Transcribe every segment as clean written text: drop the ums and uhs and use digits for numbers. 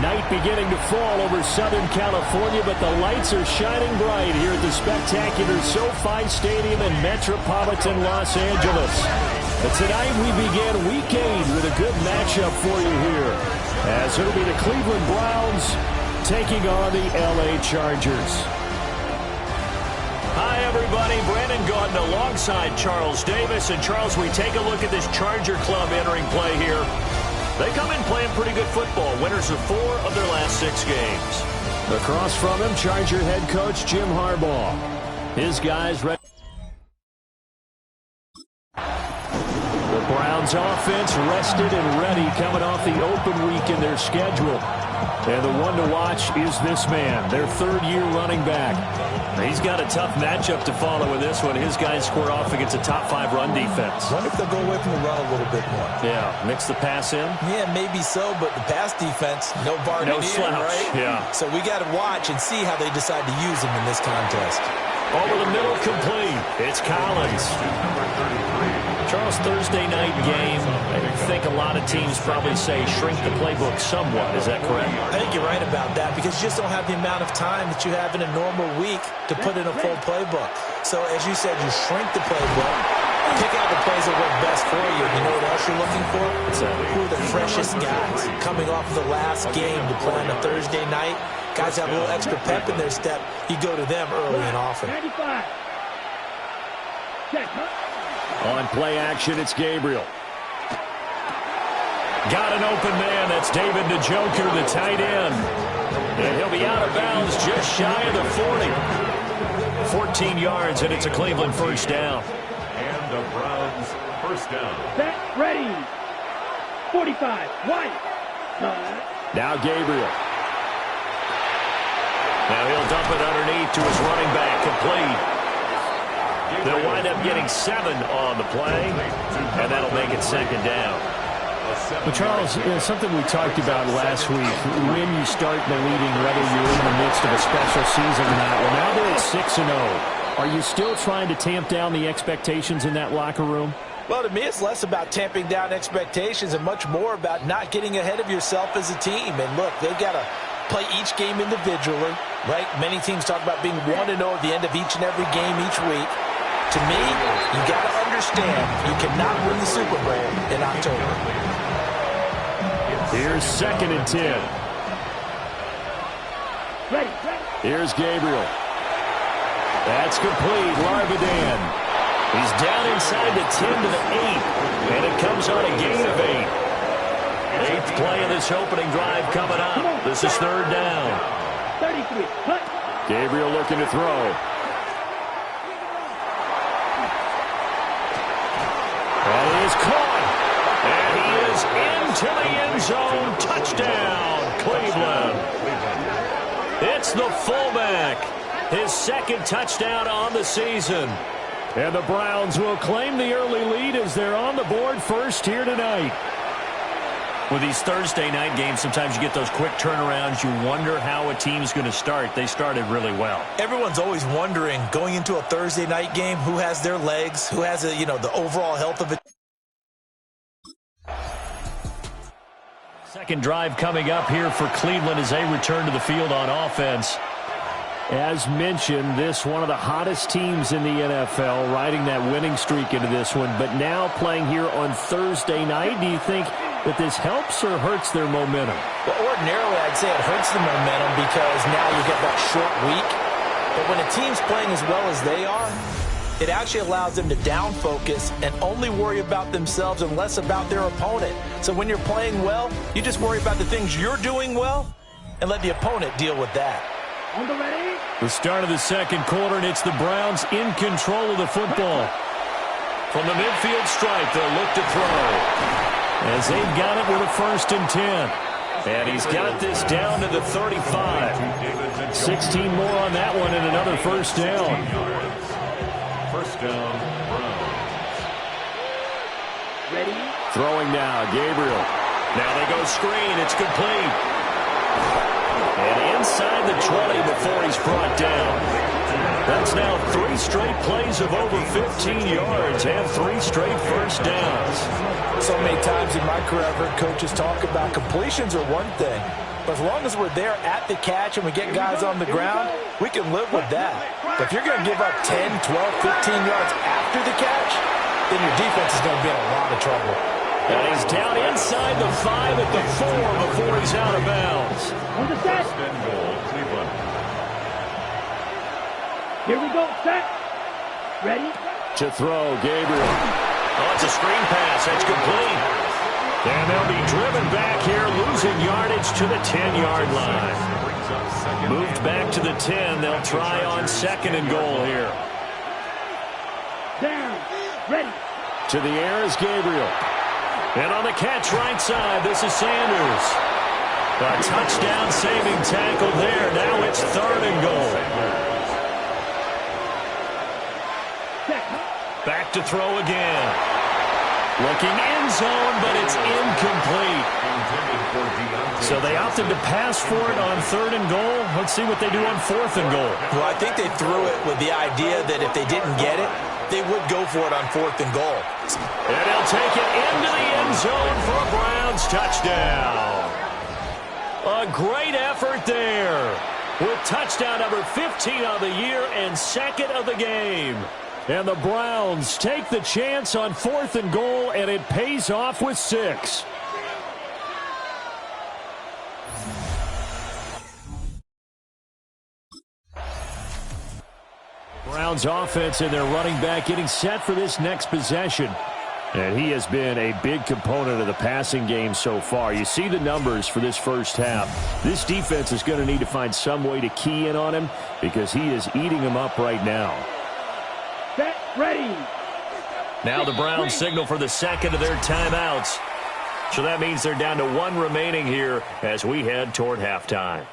Night beginning to fall over Southern California, but the lights are shining bright here at the spectacular SoFi Stadium in metropolitan Los Angeles. But tonight we begin Week 8 with a good matchup for you here, as it'll be the Cleveland Browns taking on the LA Chargers. Hi, everybody. Brandon Gaudin alongside Charles Davis. And, Charles, we take a look at this Charger club entering play here. They come in playing pretty good football. Winners of 4 of their last 6 games. Across from him, Charger head coach Jim Harbaugh. His guys ready. The Browns offense rested and ready coming off the open week in their schedule. And the one to watch is this man, their third-year running back. He's got a tough matchup to follow with this one. His guys square off against a top-5 run defense. Wonder if they'll go away from the run a little bit more. Yeah, mix the pass in. Yeah, maybe so, but the pass defense, no bar no slouch, right? Yeah. So we got to watch and see how they decide to use him in this contest. Over the middle, complete. It's Collins. Charles, Thursday night game. I think a lot of teams probably say shrink the playbook somewhat. Is that correct? I think you're right about that because you just don't have the amount of time that you have in a normal week to put in a full playbook. So, as you said, you shrink the playbook, pick out the plays that work best for you. You know what else you're looking for? Who are the freshest guys coming off of the last game to play on a Thursday night? Guys have a little extra pep in their step. You go to them early and often. On play action, it's Gabriel. Got an open man. That's David Njoku, the tight end. And he'll be out of bounds just shy of the 40. 14 yards, and it's a Cleveland first down. And the Browns first down. Set, ready. 45, one. Now Gabriel. Now he'll dump it underneath to his running back, complete. They'll wind up getting 7 on the play, and that'll make it second down. But, Charles, something we talked about last week, when you start the leading, whether you're in the midst of a special season or not, well, now they're at 6-0. Are you still trying to tamp down the expectations in that locker room? Well, to me, it's less about tamping down expectations and much more about not getting ahead of yourself as a team. And, look, they've got to play each game individually, right? Many teams talk about being 1-0 at the end of each and every game each week. To me, you got to understand you cannot win the Super Bowl in October. Here's 2nd and 10. Ready. Here's Gabriel. That's complete. Larvidan. He's down inside the 10 to the 8, and it comes on a gain of 8. 8th play of this opening drive coming up. This is 3rd down. 33, cut. Gabriel looking to throw. And he is caught. And he is into the end zone. Touchdown, Cleveland. It's the fullback. His 2nd touchdown on the season. And the Browns will claim the early lead as they're on the board first here tonight. With these Thursday night games, sometimes you get those quick turnarounds. You wonder how a team's going to start. They started really well. Everyone's always wondering, going into a Thursday night game, who has their legs, who has, the overall health of it. Second drive coming up here for Cleveland as they return to the field on offense. As mentioned, this one of the hottest teams in the NFL, riding that winning streak into this one, but now playing here on Thursday night. Do you think that this helps or hurts their momentum? Well, ordinarily, I'd say it hurts the momentum because now you get that short week. But when a team's playing as well as they are, it actually allows them to down focus and only worry about themselves and less about their opponent. So when you're playing well, you just worry about the things you're doing well and let the opponent deal with that. On the ready. The start of the second quarter, and it's the Browns in control of the football. From the midfield stripe, they'll look to throw. As they've got it with a 1st and 10. And he's got this down to the 35. 16 more on that one and another first down. First down, Browns. Ready. Throwing now, Gabriel. Now they go screen. It's complete. And inside the 20 before he's brought down. That's now 3 straight plays of over 15 yards and 3 straight first downs. So many times in my career, I've heard coaches talk about completions are one thing, But as long as we're there at the catch and we get guys on the ground, we can live with that. But if you're going to give up 10, 12, 15 yards after the catch, then your defense is going to be in a lot of trouble. And he's down inside the 5 at the 4 before he's out of bounds. On the set. First and goal, Cleveland. Here we go. Set. Ready. To throw, Gabriel. Oh, it's a screen pass. That's complete. And they'll be driven back here, losing yardage to the 10-yard line. Moved back to the 10. They'll try on 2nd and goal here. Down. Ready. To the air is Gabriel. And on the catch right side, this is Sanders. A touchdown-saving tackle there. Now it's 3rd and goal. Set. Back to throw again. Looking end zone, but it's incomplete. So they opted to pass for it on 3rd and goal. Let's see what they do on 4th and goal. Well, I think they threw it with the idea that if they didn't get it, they would go for it on 4th and goal. And he'll take it into the end zone for a Browns touchdown. A great effort there with touchdown number 15 of the year and 2nd of the game. And the Browns take the chance on 4th and goal, and it pays off with 6. Browns offense and their running back getting set for this next possession. And he has been a big component of the passing game so far. You see the numbers for this first half. This defense is going to need to find some way to key in on him because he is eating them up right now. Set. Ready. Now the Browns signal for the 2nd of their timeouts. So that means they're down to 1 remaining here as we head toward halftime.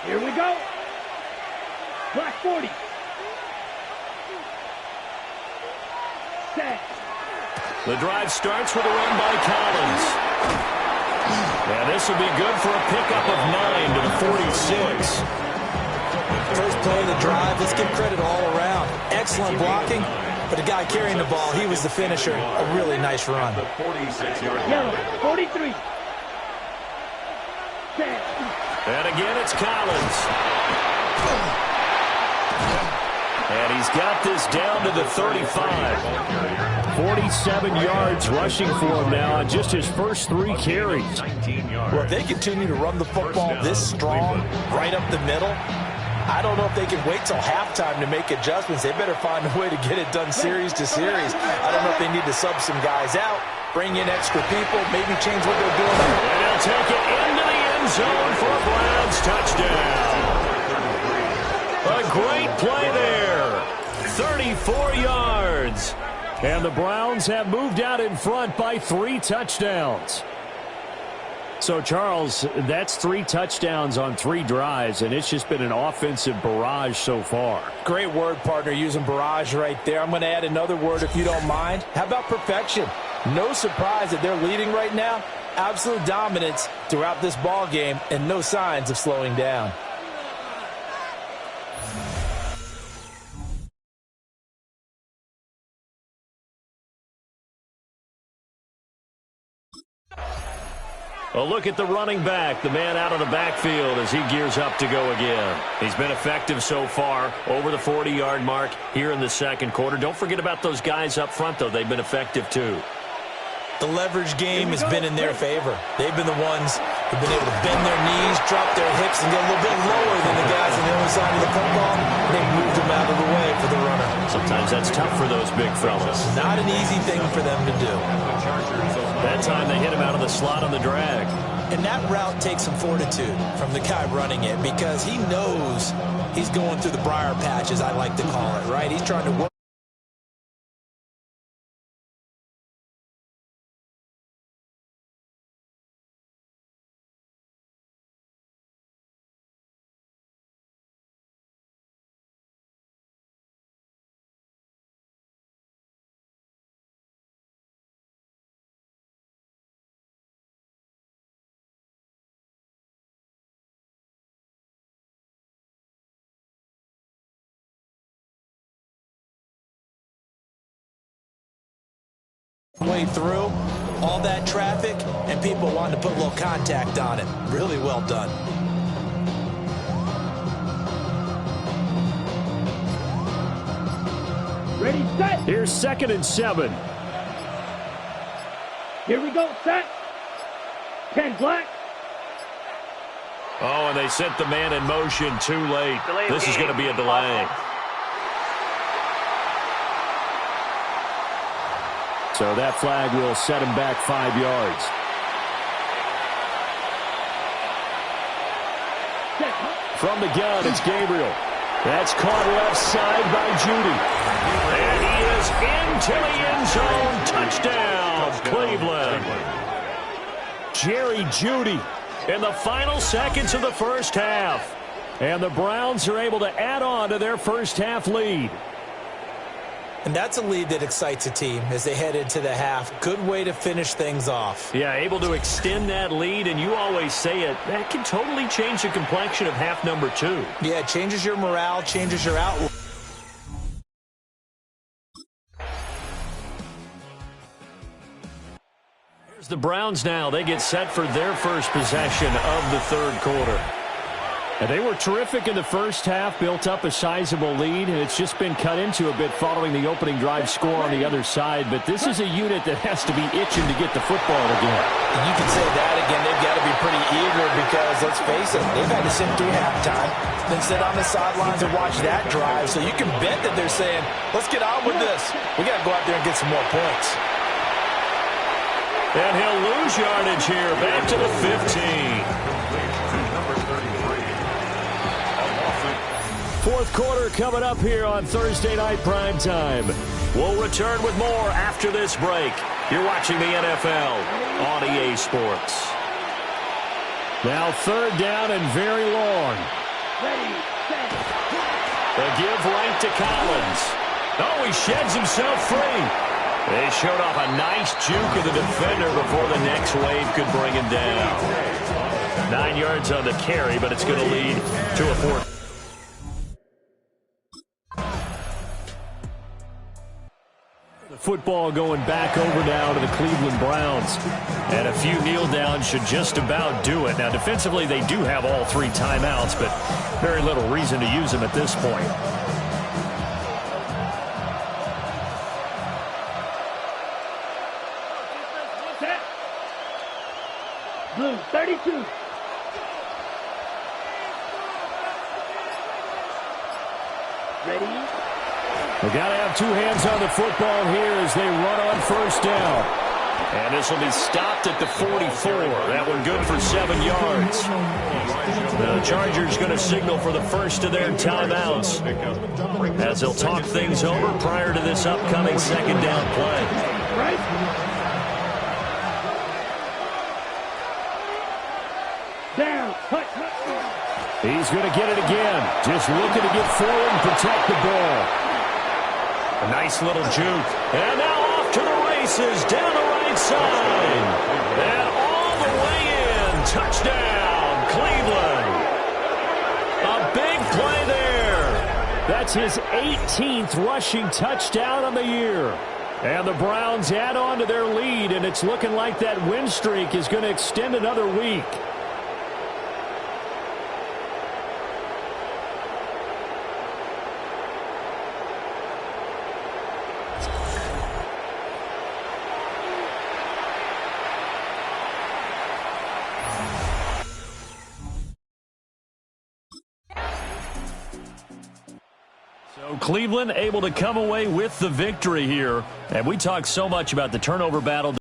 Here we go. Black 40. Set. The drive starts with a run by Collins. And this will be good for a pickup of 9 to the 46. First play of the drive, let's give credit all around. Excellent blocking, but the guy carrying the ball, he was the finisher. A really nice run. The 46-yard Yellow. 43. Set. And again, it's Collins. And he's got this down to the 35. 47 yards rushing for him now on just his first 3 carries. 19 yards. Well, if they continue to run the football this strong, right up the middle, I don't know if they can wait till halftime to make adjustments. They better find a way to get it done series to series. I don't know if they need to sub some guys out, bring in extra people, maybe change what they're doing. And he'll take it into the end zone for a Browns touchdown. A great play there. 34 yards. And the Browns have moved out in front by 3 touchdowns. So, Charles, that's 3 touchdowns on 3 drives, and it's just been an offensive barrage so far. Great word, partner, using barrage right there. I'm going to add another word if you don't mind. How about perfection? No surprise that they're leading right now. Absolute dominance throughout this ball game and no signs of slowing down. A look at the running back, the man out of the backfield as he gears up to go again. He's been effective so far, over the 40-yard mark here in the second quarter. Don't forget about those guys up front, though. They've been effective, too. The leverage game has been in their favor. They've been the ones who've been able to bend their knees, drop their hips, and get a little bit lower than the guys on the other side of the football. They've moved them out of the way for the runner. Sometimes that's tough for those big fellas. Not an easy thing for them to do. That time they hit him out of the slot on the drag. And that route takes some fortitude from the guy running it because he knows he's going through the briar patch, as I like to call it, right? He's trying to work. way through all that traffic, and people wanted to put a little contact on it. Really well done. Ready, set. Here's 2nd and 7. Here we go, set. 10 black. Oh, and they sent the man in motion too late. This is going to be a delay. So that flag will set him back 5 yards. From the gun, it's Gabriel. That's caught left side by Judy. And he is into the end zone. Touchdown, Cleveland. Jerry Judy in the final seconds of the first half. And the Browns are able to add on to their first half lead. And that's a lead that excites a team as they head into the half. Good way to finish things off. Yeah, able to extend that lead, and you always say it, that can totally change the complexion of half number 2. Yeah, it changes your morale, changes your outlook. Here's the Browns now. They get set for their first possession of the third quarter. And they were terrific in the first half, built up a sizable lead, and it's just been cut into a bit following the opening drive score on the other side. But this is a unit that has to be itching to get the football again. You can say that again. They've got to be pretty eager because, let's face it, they've had to sit through halftime, then sit on the sidelines and watch that drive. So you can bet that they're saying, let's get on with this. We got to go out there and get some more points. And he'll lose yardage here, back to the 15. Fourth quarter coming up here on Thursday Night Primetime. We'll return with more after this break. You're watching the NFL on EA Sports. Now 3rd down and very long. Ready, set. The give right to Collins. Oh, he sheds himself free. They showed off a nice juke of the defender before the next wave could bring him down. 9 yards on the carry, but it's going to lead to a 4th. Football going back over now to the Cleveland Browns. And a few kneel downs should just about do it. Now, defensively, they do have all 3 timeouts, but very little reason to use them at this point. Set. Blue, 32. Ready. They got to have 2 hands on the football here as they run on 1st down. And this will be stopped at the 44. That one good for 7 yards. The Chargers going to signal for the first of their timeouts as they'll talk things over prior to this upcoming 2nd down play. Right. Down. Hut. He's going to get it again. Just looking to get forward and protect the ball. A nice little juke. And now off to the races down the right side. And all the way in. Touchdown, Cleveland. A big play there. That's his 18th rushing touchdown on the year. And the Browns add on to their lead, and it's looking like that win streak is going to extend another week. So Cleveland able to come away with the victory here. And we talk so much about the turnover battle.